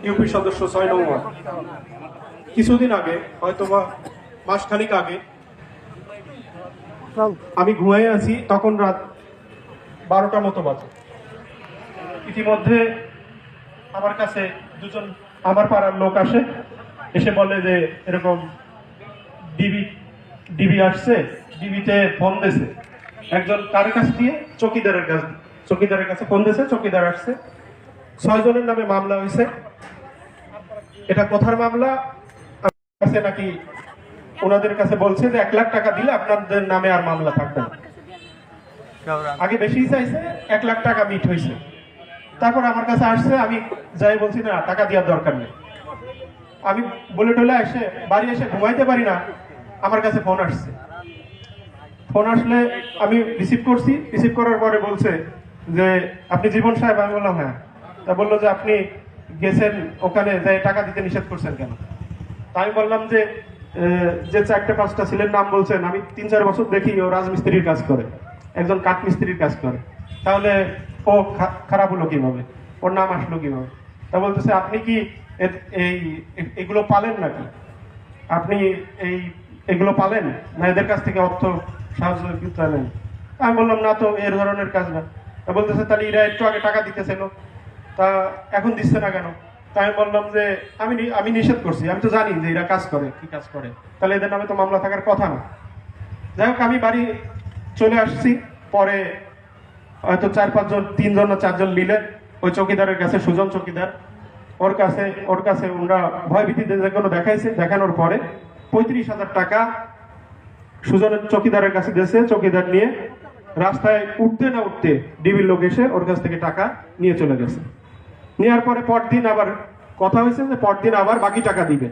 UP সদস্য ৬ নং word. কিছুদিন আগে হয়তোবা মাসখানিক আগে আমি ঘুমিয়ে আছি, তখন রাত 12টা মতো বাজে। ইতিমধ্যে আমার কাছে দুজন আমার পাড়ার লোক আসে, এসে বলে যে এরকম ডিবি আসছে, ডিবিতে ফোন দিয়েছে একজন, কার কাছ দিয়ে, চকিদারের কাছে ফোন দিয়েছে, চকিদার আসছে, 6 জনের নামে মামলা হয়েছে। এটা কোথার মামলা? কাছে নাকি ওনাদের কাছে বলছে যে 1 লাখ টাকা দিলে আপনাদের নামে আর মামলা থাকবে না। আগে বেশি চাইছে, 1 লাখ টাকা মিট হয়েছে। তারপর আমার কাছে আসছে, আমি যাই বলছি না, টাকা দেওয়ার দরকার নেই। আমি বলে টলে এসে বাড়ি এসে ঘুমাইতে পারি না, আমার কাছে ফোন আসছে। ফোন আসলে আমি রিসিভ করছি, রিসিভ করার পরে বলছে যে আপনি জীবন সাহেব? আমি বললাম হ্যাঁ। তা বললো যে আপনি গেছেন ওখানে, যে টাকা দিতে নিষেধ করছেন কেন? তা আমি বললাম যে 4-5টা ছেলের নাম বলছেন, আমি 3-4 বছর দেখি ও রাজমিস্ত্রির কাজ করে, একজন কাঠমিস্ত্রির কাজ করে, তাহলে ও খারাপ হলো কিভাবে, ওর নাম আসলো কিভাবে? তা বলতেছে আপনি কি এগুলো পালেন নাকি? আপনি এগুলো পালেন না, এদের কাছ থেকে অর্থ সাহায্য নেন? আমি বললাম না তো, এর ধরনের কাজ না। তা বলতেছে তাহলে এরা একটু আগে টাকা দিতেছিল, তা এখন দিচ্ছে না কেন? তাই আমি বললাম যে আমি নিষেধ করছি, আমি তো জানি যে এরা কাজ করে, কি কাজ করে, তাহলে এদের নামে তো মামলা থাকার কথা না। যাই হোক, আমি বাড়ি চলে আসছি। পরে হয়তো 4-5 জন, 3 জন না 4 জন মিলে ওই চৌকিদারের কাছে, সুজন চৌকিদার, ওর কাছে ওরা ভয়ভীতিতে যেগুলো দেখাইছে, দেখানোর পরে 35,000 টাকা সুজনের চৌকিদারের কাছে দিয়েছে। চৌকিদার নিয়ে রাস্তায় উঠতে না উঠতে ডিবির লোক এসে ওর কাছ থেকে টাকা নিয়ে চলে গেছে। নেওয়ার পরে পরদিন আবার কথা হয়েছে যে পরদিন আবার বাকি টাকা দিবে।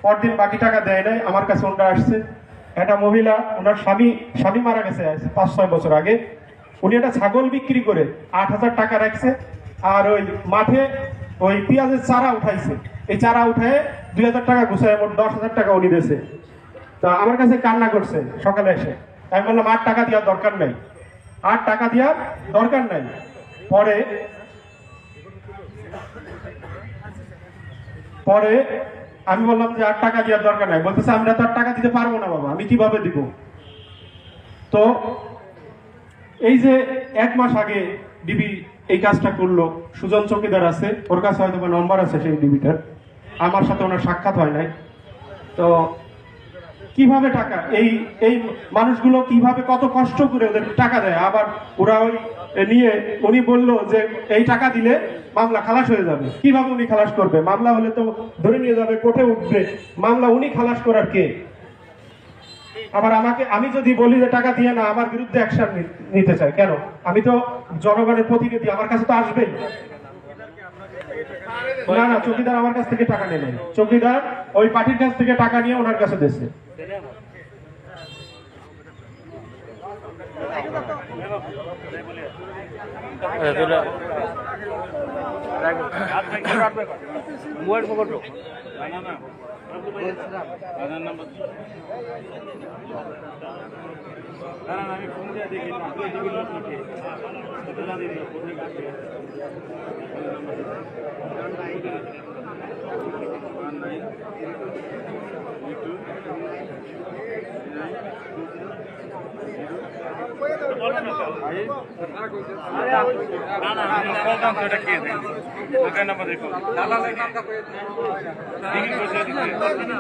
পরদিন বাকি টাকা দেয় নাই। আমার কাছে ওনারা আসছে, একটা মহিলা, ওনার স্বামী মারা গেছে 5-6 বছর আগে। উনি একটা ছাগল বিক্রি করে 8,000 টাকা রাখছে, আর ওই মাঠে ওই পেঁয়াজের চারা উঠাইছে। এই চারা উঠায় 2,000 টাকা গুছায় মোট 10,000 টাকা উনি দিয়েছে। তা আমার কাছে কান্না করছে সকালে এসে। আমি বললাম 8 টাকা দেওয়ার দরকার নাই, 8 টাকা দেওয়ার দরকার নাই। পরে আমি বললাম যে 8 টাকা দেওয়ার দরকার নাই। বলতেছে আমরা তো 8 টাকা দিতে পারবো না বাবা, আমি কিভাবে দিব? তো এই যে 1 মাস আগে ডিবি এই কাজটা করলো, সুজন চৌকিদার আছে, ওর কাছে হয়তো নম্বর আছে সেই ডিবিটার, আমার সাথে ওনার সাক্ষাৎ হয় নাই। তো কিভাবে টাকা, এই মানুষগুলো কিভাবে কত কষ্ট করে ওদের টাকা দেয়, আবার ওরা ওই নিয়ে, উনি বলল যে এই টাকা দিলে মামলা খালাস হয়ে যাবে। কিভাবে উনি খালাস করবে? মামলা হলে তো ধরে নিয়ে যাবে, কোর্টে উঠবে, মামলা উনি খালাস করার কে? আবার আমি যদি বলি যে টাকা দিয়ে না, আমার বিরুদ্ধে অ্যাকশন নিতে চাই কেন? আমি তো জনগণের প্রতিনিধি, আমার কাছে তো আসবেই। না, চৌকিদার আমার কাছ থেকে টাকা নেই। চৌকিদার ওই পার্টির কাছ থেকে টাকা নিয়ে ওনার কাছে দিয়েছে। আমি ফোন দিয়ে দেখি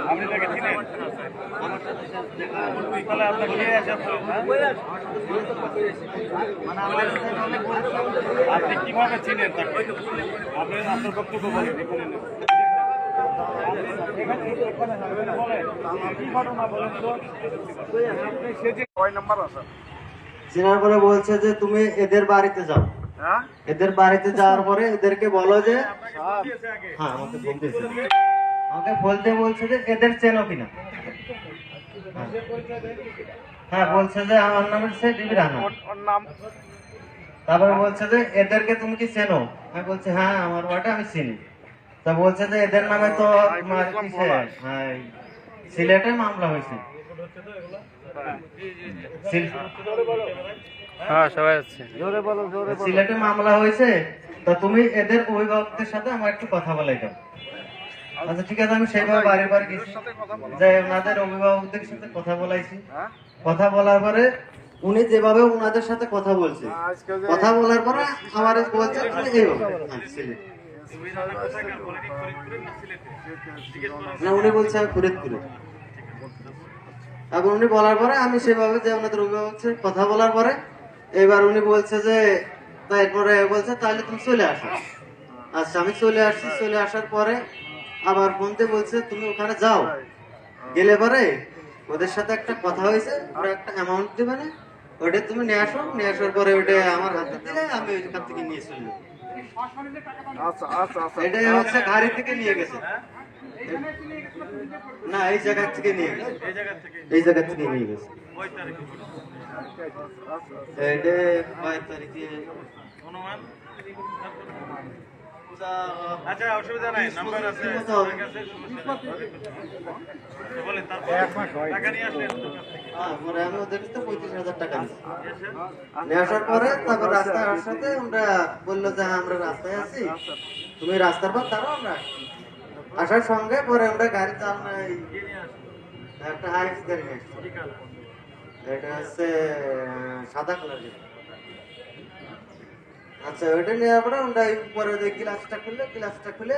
আপনি তাকে চিনেন? আপনি কিভাবে চিনেন তাকে? আপনি আপনার বক্তব্য বলেন। চেনার পরে বলছে যে তুমি এদের বাড়িতে যাও। এদের বাড়িতে যাওয়ার পরে এদেরকে বলো যে, হ্যাঁ আমাকে বলতে বলছে যে এদের চেনো কিনা। হ্যাঁ, বলছে যে আমার নাম হচ্ছে ডিবি রানা। তারপরে বলছে যে এদেরকে তুমি কি চেনো? আমি বলছি হ্যাঁ, আমার ওয়ার্ডে আমি চিনি। তা বলছে যে এদের নামে তো তোমার সিলেটে মামলা হয়েছে। হ্যাঁ, সবাই আছে। সিলেটে মামলা হয়েছে, তা তুমি এদের অভিভাবকদের সাথে আমার একটু কথা বলাই দাও। আচ্ছা ঠিক আছে, আমি সেইভাবে বারে বারে গেছি, যে ওনাদের অভিভাবকদের সাথে কথা বলাইছি। কথা বলার পরে উনি যেভাবে ওনাদের সাথে কথা বলছে, কথা বলার পরে আমার বলছে তুমি এইভাবে সিলেট। না, উনি বলছে আমি ফরিদপুরে। এখন উনি বলার পরে আমি সেভাবে যে ওনাদের অভিভাবক সাথে কথা বলার পরে এবার উনি বলছে যে, তারপরে বলছে তাহলে তুমি চলে আসো। আচ্ছা আমি চলে আসছি, চলে আসার পরে আবার ফোনতে বলছে তুমি ওখানে যাও, গেলে পরে ওদের সাথে একটা কথা হয়েছে, ওরা একটা অ্যামাউন্ট দেবে না, ওটা তুমি নিয়ে আসো, নিয়ে আসার পরে ওটা আমার হাতে দিলে আমি ওইখান থেকে নিয়ে চলে যাবো। এটা হচ্ছে গাড়ি থেকে নিয়ে গেছে, না এই জায়গা থেকে নিয়ে গেছে, এই জায়গা থেকে নিয়ে গেছে। এটা 5 তারিখে আচ্ছা, অসুবিধা নাই, নাম্বার আছে আমার কাছে, বলেন তারপর টাকা নিয়ে আসলেন। পরে আমি ওদের কাছে 35,000 টাকা নিয়েছি। নিয়ে আসার পরে তারপর রাস্তায় আসাতে ওরা বললো যে হ্যাঁ আমরা রাস্তায় আছি, তুমি রাস্তার পর দাঁড়াও, আমরা আসার সঙ্গে পরে আমরা গাড়ি চাল একটা হাইস গাড়ি নিয়ে আসছি। এটা হচ্ছে সাদা কালারের। আচ্ছা ওইটা নেওয়ার পরে ওরা পরে গ্লাসটা খুলে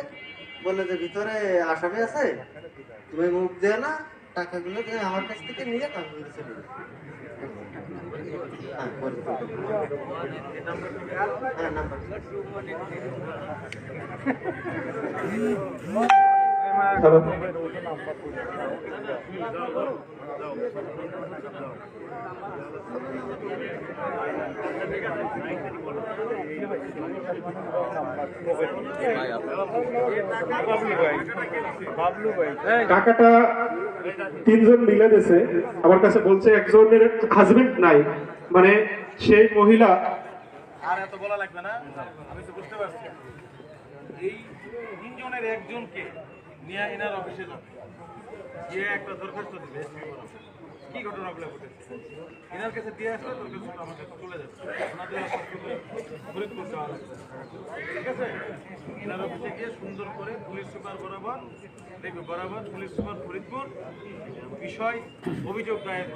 বললো যে ভিতরে আসামি আছে, তুমি মুখ দিও না, টাকাগুলো আমার কাছ থেকে নিয়ে তারপরে চলে যাবে। হ্যাঁ নাম্বার টাকাটা 3 জন মিলে দিয়েছে। আমার কাছে বলছে একজনের হাজবেন্ড নাই, মানে সেই মহিলা। আর এত বলা লাগবে না, আমি তো বুঝতে পারছি। এই 3 জনের একজনকে নিয়ে এনার অফিসে যাবে, যে একটা দরখাস্ত দিবে কি ঘটনাগুলো ঘটেছে এনার কাছে দিয়ে আসলে দরখাস্ত আমার কাছে চলে যাবে, ওনাদের ফরিদপুর যাওয়া লাগবে। ঠিক আছে, এনার অফিসে গিয়ে সুন্দর করে পুলিশ সুপার বরাবর দেখবে, বরাবর পুলিশ সুপার ফরিদপুর বিষয় অভিযোগ দায়ের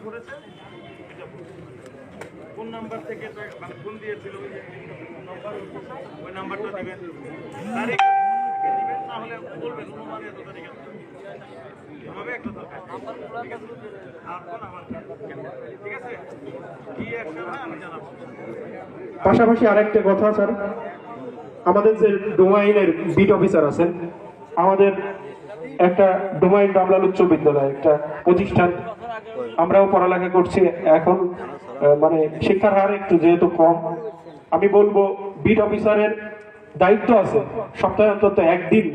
ঘটেছে। কোন নাম্বার থেকে মানে ফোন দিয়েছিল ওই নাম্বারটা দিবেন, তারিখ দিবেন, তাহলে বলবেন অনুমানে এত তারিখে এভাবে একটা দরকার। ঠিক আছে, আর কোন আমার ঠিক আছে, কি অ্যাকশন হয় আমি জানাবো। পাশাপাশি আরেকটা কথা স্যার, আমাদের যে ডোমাইনের বিট অফিসার আছেন, আমাদের একটা ডোমাইন রামলাল উচ্চ বিদ্যালয় একটা প্রতিষ্ঠান, আমরাও পড়ালেখা করছি এখন, মানে শিক্ষার হার একটু যেহেতু কম, আমি বলবো বিট অফিসারের দায়িত্ব আছে সপ্তাহে অন্তত একদিন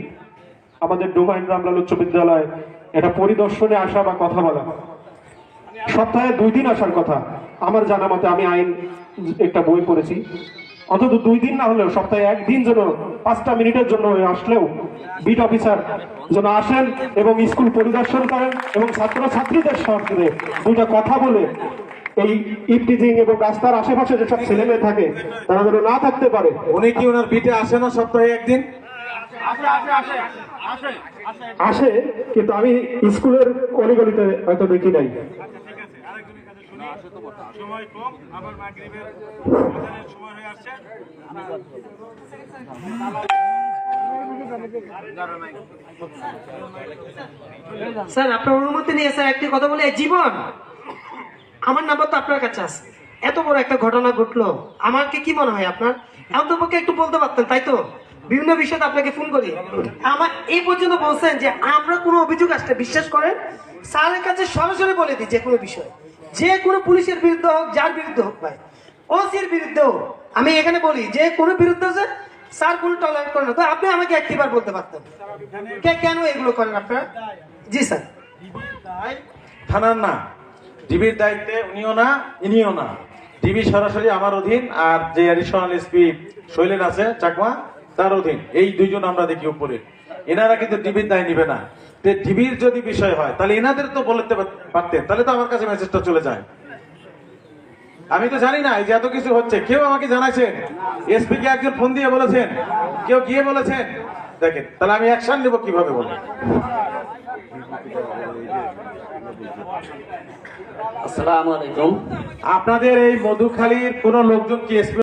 আমাদের ডোমাইন রামলাল উচ্চ বিদ্যালয় এটা পরিদর্শনে আসা বা কথা বলা। সপ্তাহে 2 দিন আসার কথা আমার জানা মতে, আমি আইন একটা বই পড়েছি, অন্তত 2 দিন না হলেও সপ্তাহে 1 দিন যেন 5টা মিনিটের জন্য আসলেও বিট অফিসার যেন আসেন এবং স্কুল পরিদর্শন করেন এবং ছাত্রছাত্রীদের সাথে 2টা কথা বলে এই ইফটিজিং এবং রাস্তার আশেপাশে যেসব ছেলে মেয়ে থাকে তারা যেন না থাকতে পারে। উনি কি ওনার বিটে আসে না সপ্তাহে একদিন? আসে, কিন্তু আমি স্কুলের অলিগলিতে হয়তো দেখি নাই। সময় কম, আবার মাগরিবের আজানের সময় হয়ে আসছে। স্যার আপনার অনুমতি নিয়ে স্যার একটি কথা বলে, জীবন আমার নাম্বার তো আপনার কাছে আছে, এত বড় একটা ঘটনা ঘটলো, আমাকে কি মনে হয় আপনার অন্তপক্ষে একটু বলতে পারতেন, তাই তো? বিভিন্ন বিষয়ে আপনাকে ফোন করি, আমার এই পর্যন্ত বলছেন যে আমরা কোনো অভিযোগ আসলে বিশ্বাস করেন স্যারের কাছে সরাসরি বলে দিই, যে কোনো বিষয়, যে কোনো পুলিশের বিরুদ্ধে হোক, যার বিরুদ্ধে হোক, ভাই ওসির বিরুদ্ধে হোক, আমি এখানে বলি যে কোনো বিরুদ্ধে স্যার কোনো টলারেট করে না। তো আপনি আমাকে একটিবার বলতে পারতেন কেন এগুলো করেন আপনারা? জি স্যার। থানার না, ডিবির দায়িত্বে উনিও না ইনিও না, ডিবি সরাসরি আমার অধীন, আর যে অ্যাডিশনাল এসপি শৈলেন আছে চাকমা তার অধীন, এই 2 জন আমরা দেখি উপরে। এনারা কিন্তু ডিবির দায় নিবে না। ডিবির যদি বিষয় হয় তাহলে এনাদের তো বলতে পারতেন, তাহলে তো আমার কাছে মেসেজটা চলে যায়। আমি তো জানি না এই যে এত কিছু হচ্ছে। কেউ আমাকে জানাইছেন, এসপি কে একজন ফোন দিয়ে বলেছেন, কেউ গিয়ে বলেছেন। দেখেন তাহলে আমি অ্যাকশন নেব কিভাবে বলেন? আসসালামু আলাইকুম। আপনাদের এই মধুখালীর কোন লোকজন কি এসপি